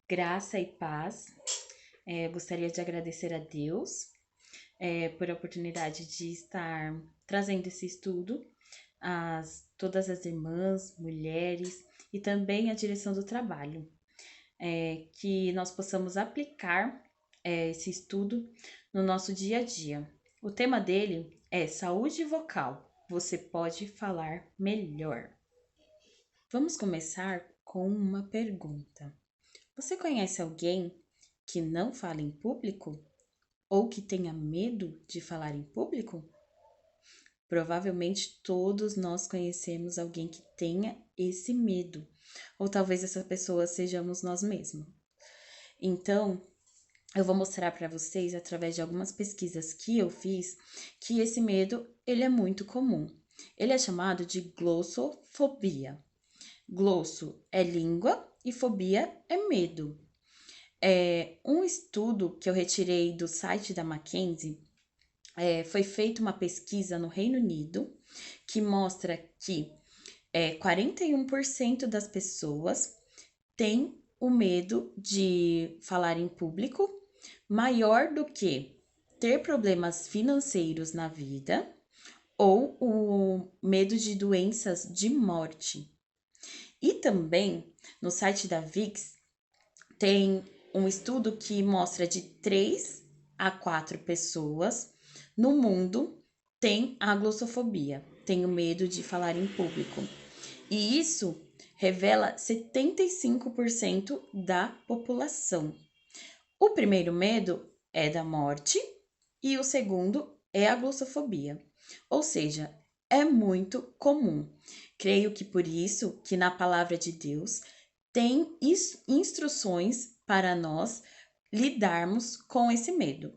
Graça e paz. Gostaria de agradecer a Deus por a oportunidade de estar trazendo esse estudo a todas as irmãs, mulheres e também a direção do trabalho, que nós possamos aplicar esse estudo no nosso dia a dia. O tema dele é saúde vocal. Você pode falar melhor. Vamos começar com uma pergunta. Você conhece alguém que não fala em público ou que tenha medo de falar em público? Provavelmente todos nós conhecemos alguém que tenha esse medo, ou talvez essa pessoa sejamos nós mesmos. Então, eu vou mostrar para vocês através de algumas pesquisas que eu fiz que esse medo, ele é muito comum. Ele é chamado de glossofobia. Glosso é língua e fobia é medo. Um estudo que eu retirei do site da Mackenzie, foi feita uma pesquisa no Reino Unido que mostra que 41% das pessoas têm o medo de falar em público, maior do que ter problemas financeiros na vida ou o medo de doenças de morte. E também no site da VIX tem um estudo que mostra de 3 a 4 pessoas no mundo têm a glossofobia, têm o medo de falar em público. E isso revela 75% da população. O primeiro medo é da morte e o segundo é a glossofobia. Ou seja, é muito comum. Creio que por isso que na palavra de Deus tem instruções para nós lidarmos com esse medo.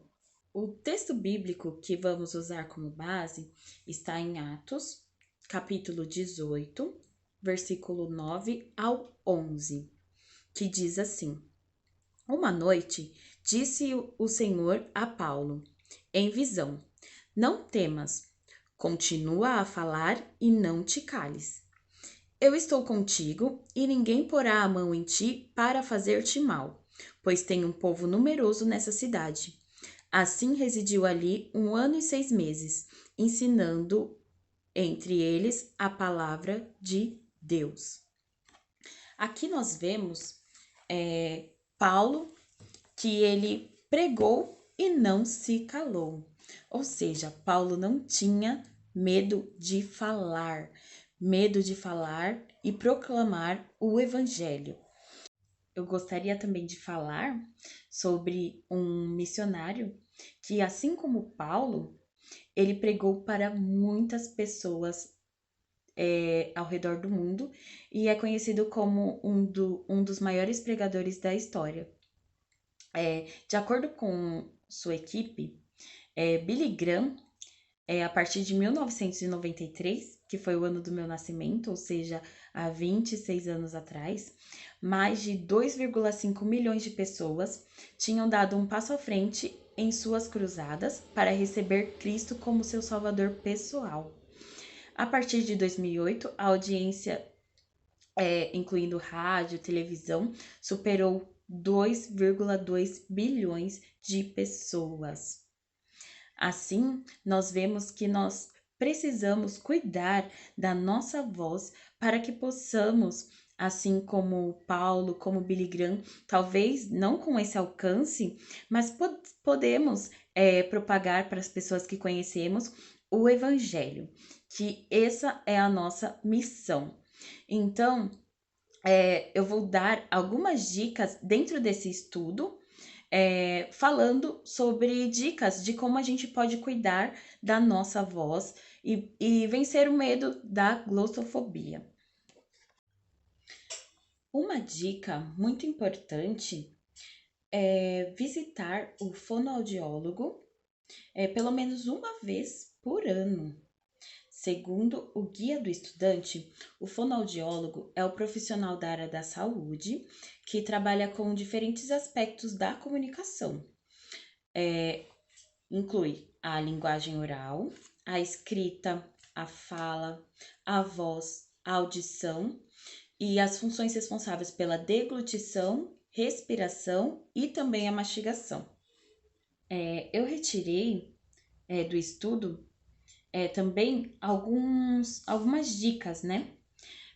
O texto bíblico que vamos usar como base está em Atos, capítulo 18, versículo 9 ao 11, que diz assim: Uma noite disse o Senhor a Paulo, em visão: Não temas, continua a falar e não te cales. Eu estou contigo e ninguém porá a mão em ti para fazer-te mal, pois tem um povo numeroso nessa cidade. Assim residiu ali 1 ano e 6 meses, ensinando entre eles a palavra de Deus. Aqui nós vemos Paulo que ele pregou e não se calou. Ou seja, Paulo não tinha medo de falar e proclamar o evangelho. Eu gostaria também de falar sobre um missionário que, assim como Paulo, ele pregou para muitas pessoas ao redor do mundo e é conhecido como um dos maiores pregadores da história. De acordo com sua equipe, Billy Graham, a partir de 1993, que foi o ano do meu nascimento, ou seja, há 26 anos atrás, mais de 2,5 milhões de pessoas tinham dado um passo à frente em suas cruzadas para receber Cristo como seu salvador pessoal. A partir de 2008, a audiência, incluindo rádio, televisão, superou 2,2 bilhões de pessoas. Assim, nós vemos que nós precisamos cuidar da nossa voz para que possamos, assim como Paulo, como Billy Graham, talvez não com esse alcance, mas podemos propagar para as pessoas que conhecemos o Evangelho, que essa é a nossa missão. Então, eu vou dar algumas dicas dentro desse estudo, falando sobre dicas de como a gente pode cuidar da nossa voz e vencer o medo da glossofobia. Uma dica muito importante é visitar o fonoaudiólogo pelo menos uma vez por ano. Segundo o Guia do Estudante, o fonoaudiólogo é o profissional da área da saúde que trabalha com diferentes aspectos da comunicação. Inclui a linguagem oral, a escrita, a fala, a voz, a audição e as funções responsáveis pela deglutição respiração e também a mastigação. Eu retirei do estudo também algumas dicas, né?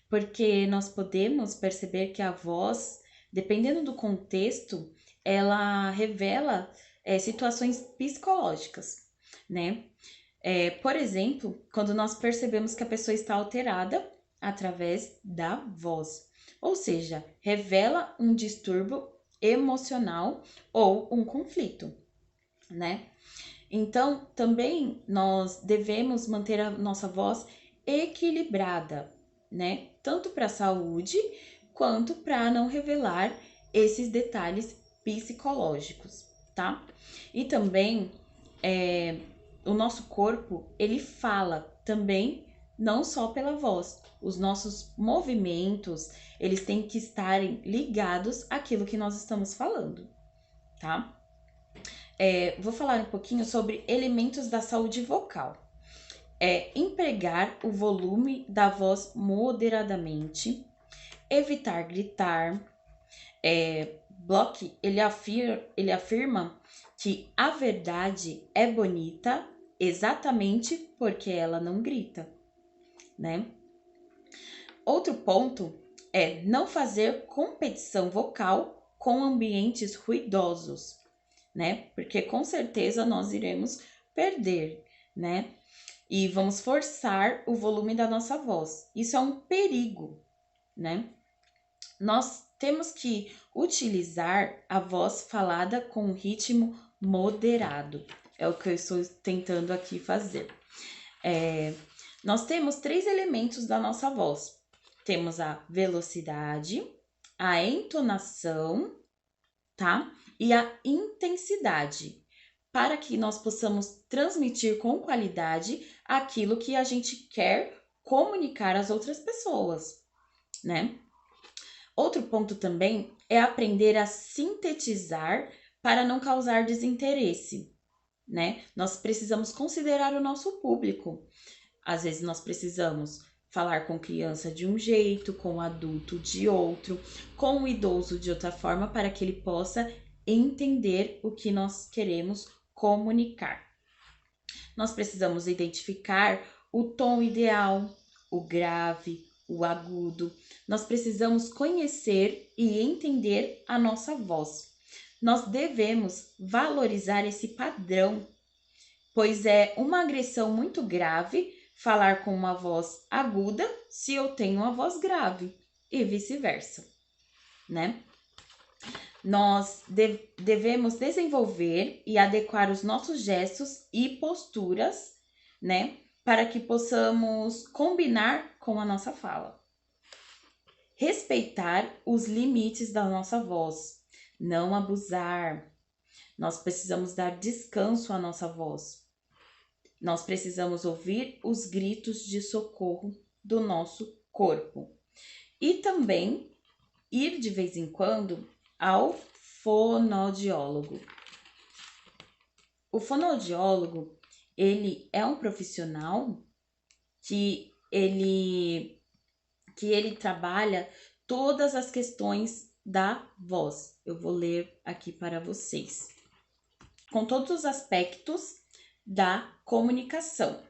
Porque nós podemos perceber que a voz, dependendo do contexto, ela revela situações psicológicas, né? Por exemplo, quando nós percebemos que a pessoa está alterada através da voz, ou seja, revela um distúrbio emocional ou um conflito, né? Então, também nós devemos manter a nossa voz equilibrada, né? Tanto para a saúde quanto para não revelar esses detalhes psicológicos, tá? E também o nosso corpo, ele fala também, não só pela voz. Os nossos movimentos, eles têm que estarem ligados àquilo que nós estamos falando, tá? Vou falar um pouquinho sobre elementos da saúde vocal. Empregar o volume da voz moderadamente, evitar gritar. Bloch, ele afirma que a verdade é bonita exatamente porque ela não grita, né? Outro ponto é não fazer competição vocal com ambientes ruidosos, né? Porque com certeza nós iremos perder, né? E vamos forçar o volume da nossa voz. Isso é um perigo, né? Nós temos que utilizar a voz falada com um ritmo moderado. É o que eu estou tentando aqui fazer. Nós temos 3 elementos da nossa voz. Temos a velocidade, a entonação, tá? E a intensidade, para que nós possamos transmitir com qualidade aquilo que a gente quer comunicar às outras pessoas, né? Outro ponto também é aprender a sintetizar para não causar desinteresse, né? Nós precisamos considerar o nosso público. Às vezes nós precisamos falar com criança de um jeito, com adulto de outro, com o idoso de outra forma, para que ele possa entender o que nós queremos comunicar. Nós precisamos identificar o tom ideal, o grave, o agudo. Nós precisamos conhecer e entender a nossa voz. Nós devemos valorizar esse padrão, pois é uma agressão muito grave falar com uma voz aguda se eu tenho uma voz grave e vice-versa, né? Nós devemos desenvolver e adequar os nossos gestos e posturas, né, para que possamos combinar com a nossa fala. Respeitar os limites da nossa voz, não abusar. Nós precisamos dar descanso à nossa voz. Nós precisamos ouvir os gritos de socorro do nosso corpo. E também ir de vez em quando ao fonoaudiólogo. O fonoaudiólogo, ele é um profissional que ele trabalha todas as questões da voz. Eu vou ler aqui para vocês. Com todos os aspectos da comunicação,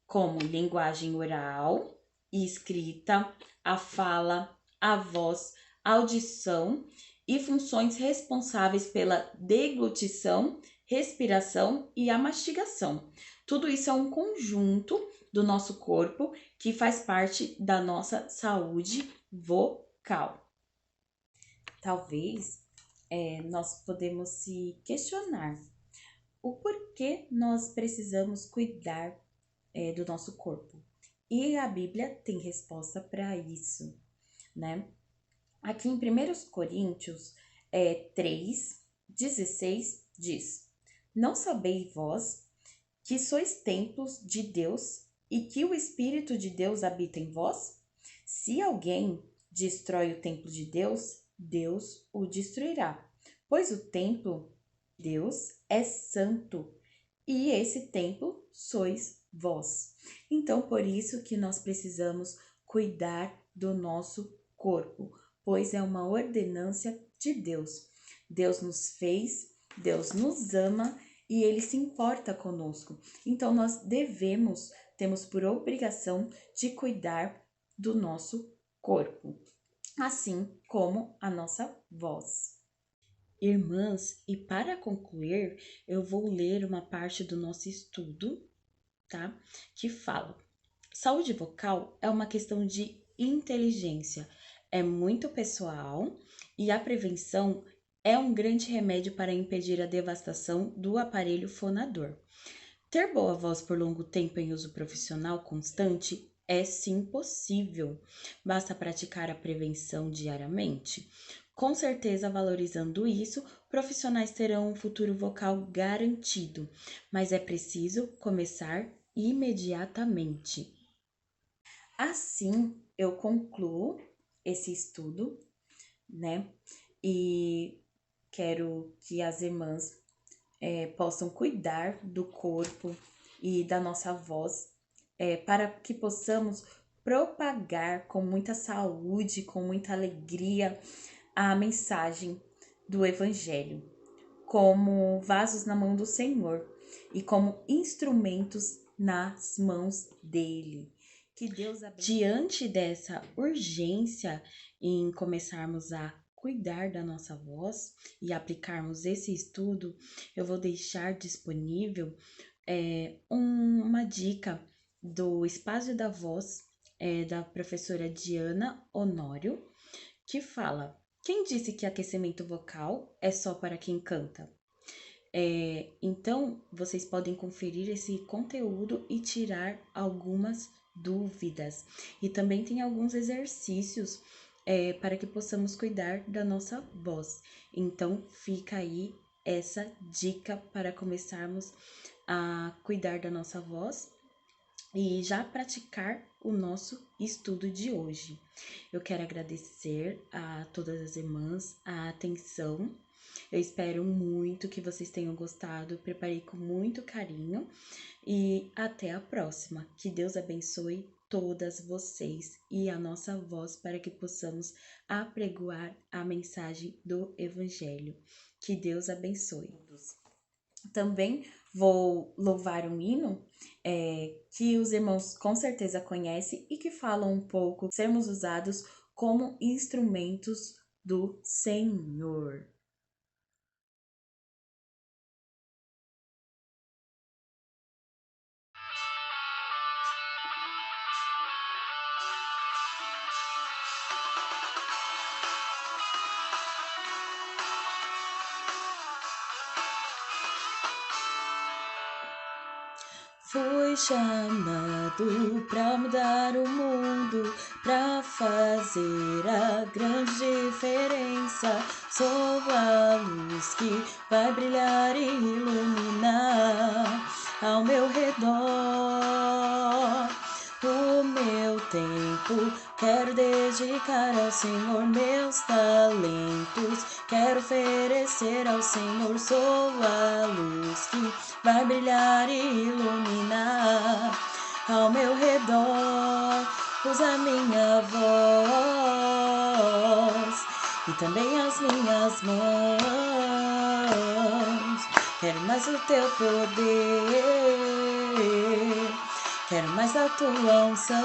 como linguagem oral e escrita, a fala, a voz, audição e funções responsáveis pela deglutição, respiração e a mastigação. Tudo isso é um conjunto do nosso corpo que faz parte da nossa saúde vocal. Talvez nós podemos se questionar o porquê nós precisamos cuidar do nosso corpo. E a Bíblia tem resposta para isso, né? Aqui em 1 Coríntios 3:16 diz: Não sabeis vós que sois templos de Deus e que o Espírito de Deus habita em vós? Se alguém destrói o templo de Deus, Deus o destruirá, pois o templo de Deus é santo e esse templo sois vós. Então, por isso que nós precisamos cuidar do nosso corpo, pois é uma ordenância de Deus. Deus nos fez, Deus nos ama e Ele se importa conosco. Então, nós temos por obrigação de cuidar do nosso corpo, assim como a nossa voz. Irmãs, e para concluir, eu vou ler uma parte do nosso estudo, tá? Que fala: saúde vocal é uma questão de inteligência, é muito pessoal e a prevenção é um grande remédio para impedir a devastação do aparelho fonador. Ter boa voz por longo tempo em uso profissional constante é sim possível, basta praticar a prevenção diariamente. Com certeza, valorizando isso, profissionais terão um futuro vocal garantido, mas é preciso começar imediatamente. Assim, eu concluo esse estudo, né? E quero que as irmãs possam cuidar do corpo e da nossa voz, para que possamos propagar com muita saúde, com muita alegria, a mensagem do Evangelho, como vasos na mão do Senhor e como instrumentos nas mãos dele. Que Deus abençoe. Diante dessa urgência em começarmos a cuidar da nossa voz e aplicarmos esse estudo, eu vou deixar disponível uma dica do Espaço da Voz, da professora Diana Honório, que fala: quem disse que aquecimento vocal é só para quem canta? Então, vocês podem conferir esse conteúdo e tirar algumas dúvidas. E também tem alguns exercícios para que possamos cuidar da nossa voz. Então, fica aí essa dica para começarmos a cuidar da nossa voz e já praticar o nosso estudo de hoje. Eu quero agradecer a todas as irmãs a atenção. Eu espero muito que vocês tenham gostado. Preparei com muito carinho e até a próxima. Que Deus abençoe todas vocês e a nossa voz para que possamos apregoar a mensagem do Evangelho. Que Deus abençoe. Também vou louvar um hino que os irmãos com certeza conhecem e que falam um pouco sermos usados como instrumentos do Senhor. Fui chamado pra mudar o mundo, pra fazer a grande diferença. Sou a luz que vai brilhar e iluminar ao meu redor. O meu tempo quero dedicar ao Senhor, meus talentos quero oferecer ao Senhor. Sou a luz que vai brilhar e iluminar ao meu redor. Usa minha voz e também as minhas mãos. Quero mais o teu poder, quero mais da tua unção.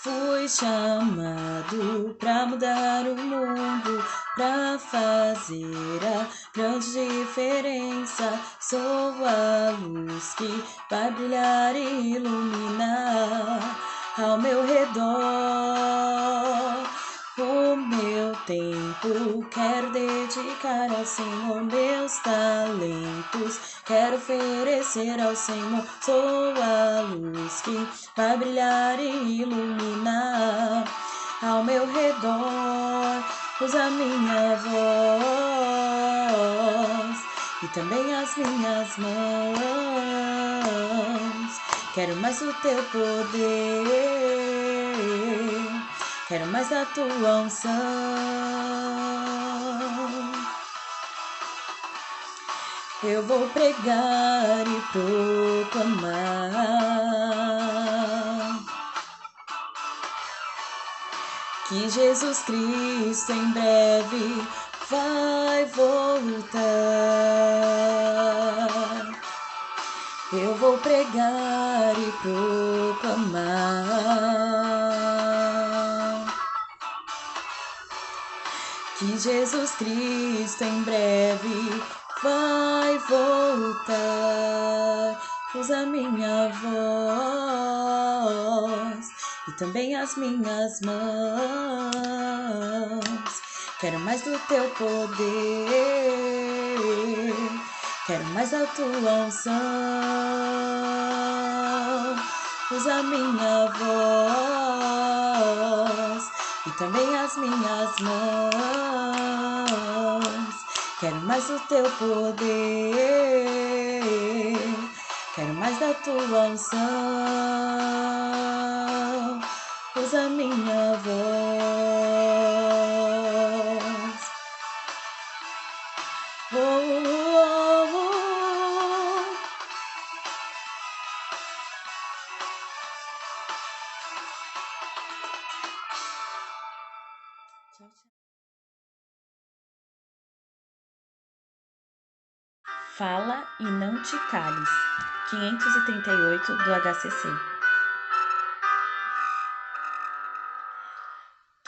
Fui chamado pra mudar o mundo, pra fazer a grande diferença. Sou a luz que vai brilhar e iluminar ao meu redor. O meu tempo quero dedicar ao Senhor, meus talentos quero oferecer ao Senhor. Sou a luz que vai brilhar e iluminar ao meu redor. Usa minha voz e também as minhas mãos. Quero mais o teu poder, quero mais da tua unção. Eu vou pregar e proclamar que Jesus Cristo em breve vai voltar. Eu vou pregar e proclamar que Jesus Cristo em breve vai voltar. Usa minha voz e também as minhas mãos. Quero mais do teu poder, quero mais da tua unção. Usa minha voz e também as minhas mãos. Quero mais do teu poder, quero mais da tua unção. Usa minha voz. Oh, oh, oh. Tchau, tchau. Fala e não te cales. 538 do HCC.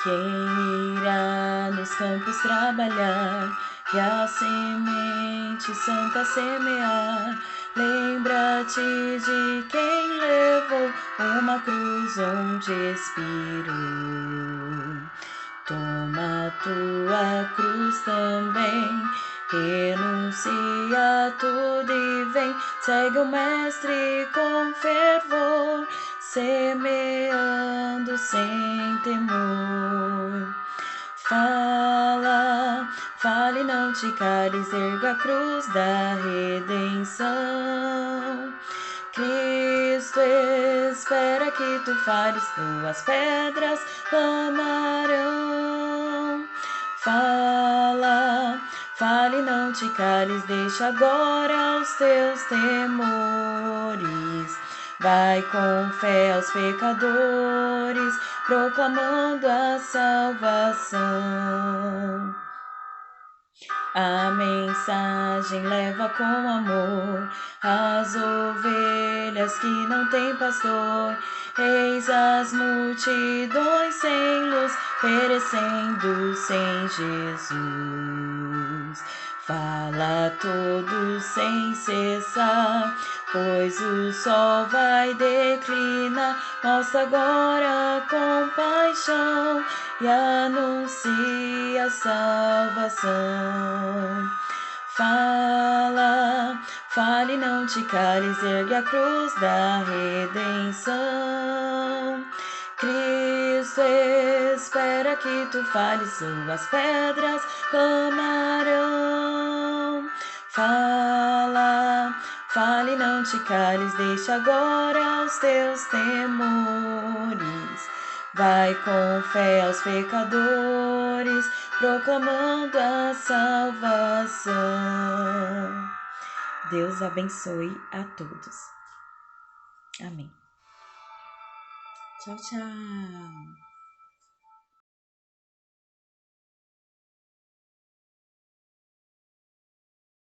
Quem irá nos campos trabalhar e a semente santa semear? Lembra-te de quem levou uma cruz onde expirou. Toma tua cruz também, renuncia tudo e vem. Segue o mestre com fervor, semeando sem temor. Fala, fale, não te cales, erga a cruz da redenção. Cristo espera que tu fales, tuas pedras clamarão. Fala, fale, não te cales, deixa agora os teus temores. Vai com fé aos pecadores, proclamando a salvação. A mensagem leva com amor as ovelhas que não têm pastor. Eis as multidões sem luz, perecendo sem Jesus. Fala a todos sem cessar, pois o sol vai declinar. Mostra agora compaixão e anuncia a salvação. Fala, fale, não te cales, ergue a cruz da redenção. Cristo espera que tu fales, suas pedras clamarão. Fala, fale, não te cales, deixa agora os teus temores. Vai com fé aos pecadores, proclamando a salvação. Deus abençoe a todos. Amém. Tchau, tchau.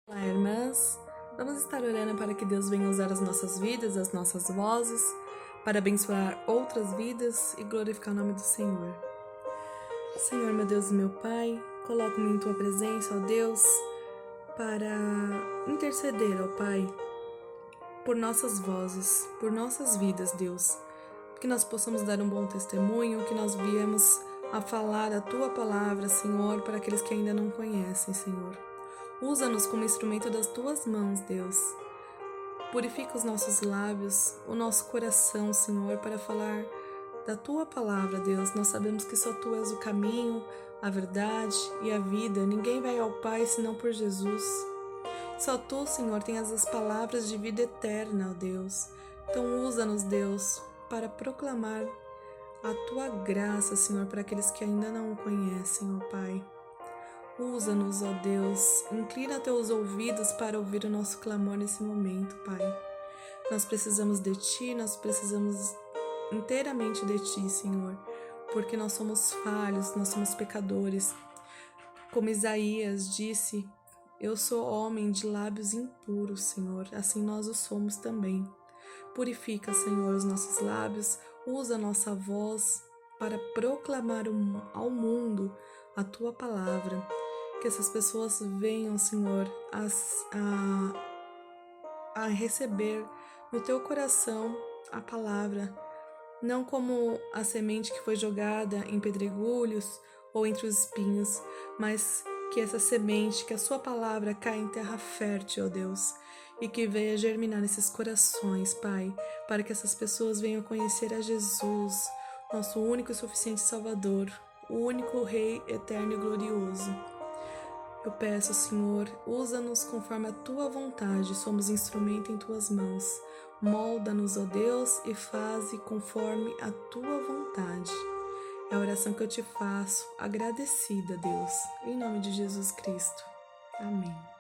Olá, irmãs. Vamos estar orando para que Deus venha usar as nossas vidas, as nossas vozes, para abençoar outras vidas e glorificar o nome do Senhor. Senhor, meu Deus e meu Pai, coloco-me em Tua presença, ó Deus, para interceder, ó Pai, por nossas vozes, por nossas vidas, Deus. Que nós possamos dar um bom testemunho, que nós viemos a falar a Tua palavra, Senhor, para aqueles que ainda não conhecem, Senhor. Usa-nos como instrumento das Tuas mãos, Deus. Purifica os nossos lábios, o nosso coração, Senhor, para falar da Tua palavra, Deus. Nós sabemos que só Tu és o caminho, a verdade e a vida. Ninguém vai ao Pai senão por Jesus. Só Tu, Senhor, tens as palavras de vida eterna, ó Deus. Então usa-nos, Deus, para proclamar a Tua graça, Senhor, para aqueles que ainda não o conhecem, ó Pai. Usa-nos, ó Deus, inclina teus ouvidos para ouvir o nosso clamor nesse momento, Pai. Nós precisamos de Ti, nós precisamos inteiramente de Ti, Senhor, porque nós somos falhos, nós somos pecadores. Como Isaías disse, eu sou homem de lábios impuros, Senhor, assim nós o somos também. Purifica, Senhor, os nossos lábios, usa a nossa voz para proclamar ao mundo a Tua palavra. Que essas pessoas venham, Senhor, a receber no Teu coração a palavra, não como a semente que foi jogada em pedregulhos ou entre os espinhos, mas que essa semente, que a Sua palavra caia em terra fértil, ó Deus, e que venha germinar nesses corações, Pai, para que essas pessoas venham conhecer a Jesus, nosso único e suficiente Salvador, o único Rei eterno e glorioso. Eu peço, Senhor, usa-nos conforme a Tua vontade, somos instrumento em Tuas mãos. Molda-nos, ó Deus, e faze conforme a Tua vontade. É a oração que eu te faço, agradecida, Deus, em nome de Jesus Cristo. Amém.